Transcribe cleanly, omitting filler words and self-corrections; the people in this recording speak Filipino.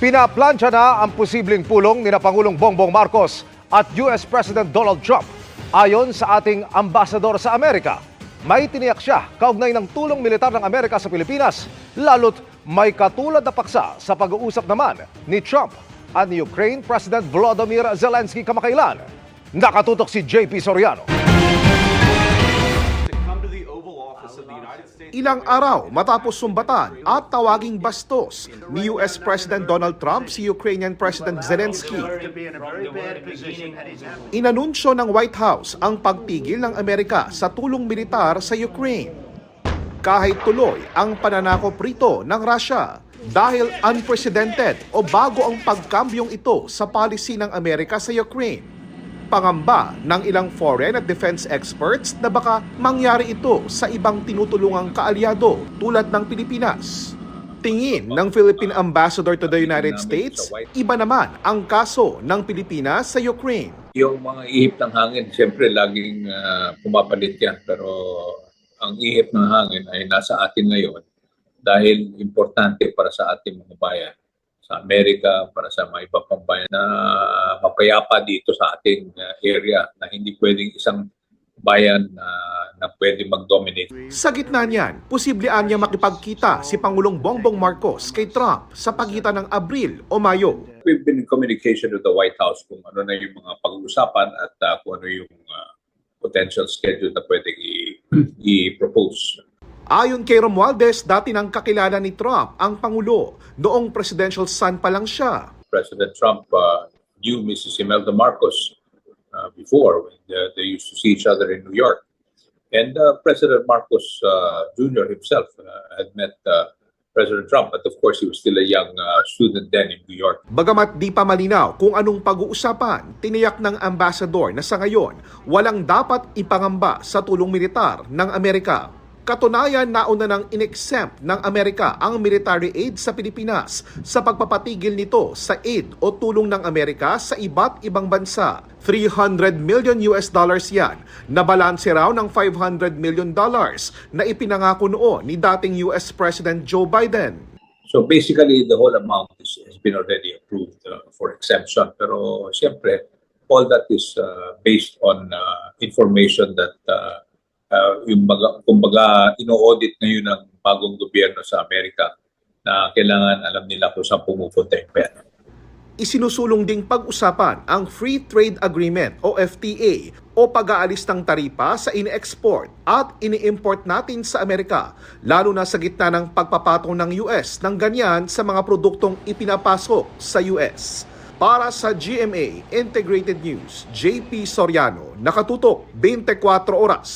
Pinaplansya na ang posibleng pulong ni Pangulong Bongbong Marcos at US President Donald Trump. Ayon sa ating ambasador sa Amerika, may tiniyak siya kaugnay ng tulong militar ng Amerika sa Pilipinas, lalo't may katulad na paksa sa pag-uusap naman ni Trump at ni Ukraine President Volodymyr Zelensky kamakailan. Nakatutok si JP Soriano. Ilang araw matapos sumbatan at tawaging bastos ni US President Donald Trump si Ukrainian President Zelensky, inanunsyo ng White House ang pagtigil ng Amerika sa tulong militar sa Ukraine. Kahit tuloy ang pananakop rito ng Russia dahil unprecedented o bago ang pagkambyong ito sa policy ng Amerika sa Ukraine. Pangamba ng ilang foreign at defense experts na baka mangyari ito sa ibang tinutulungang kaalyado tulad ng Pilipinas. Tingin ng Philippine Ambassador to the United States, iba naman ang kaso ng Pilipinas sa Ukraine. Yung mga ihip ng hangin, siyempre laging pumapalit yan. Pero ang ihip ng hangin ay nasa atin ngayon dahil importante para sa ating mga bayan. Sa Amerika, para sa mga iba pang bayan na mapayapa dito sa ating area na hindi pwedeng isang bayan na pwede mag-dominate. Sa gitna niyan, posibleng niya makipagkita si Pangulong Bongbong Marcos kay Trump sa pagitan ng Abril o Mayo. We've been in communication with the White House kung ano na yung mga pag-uusapan at kung ano yung potential schedule na pwedeng i-propose. Ayon kay Romualdez, dati nang kakilala ni Trump ang Pangulo. Noong presidential son pa lang siya. President Trump knew Mrs. Imelda Marcos before when they used to see each other in New York. And President Marcos Jr. himself had met President Trump, but of course he was still a young student then in New York. Bagamat di pa malinaw kung anong pag-uusapan, tiniyak ng ambassador na sa ngayon walang dapat ipangamba sa tulong militar ng Amerika. Katunayan, nauna nang in-exempt ng Amerika ang military aid sa Pilipinas sa pagpapatigil nito sa aid o tulong ng Amerika sa iba't ibang bansa. $300 million yan, na balanse raw ng $500 million na ipinangako noon ni dating US President Joe Biden. So basically, the whole amount has been already approved for exemption. Pero siyempre, all that is based on information that kumbaga ino-audit ngayon ng bagong gobyerno sa Amerika na kailangan alam nila kung saan pumupunta yung pera. Isinusulong ding pag-usapan ang Free Trade Agreement o FTA o pag-aalis ng taripa sa ini-export at ini-import natin sa Amerika, lalo na sa gitna ng pagpapatong ng US ng ganyan sa mga produktong ipinapasok sa US. Para sa GMA Integrated News, JP Soriano, nakatutok 24 oras.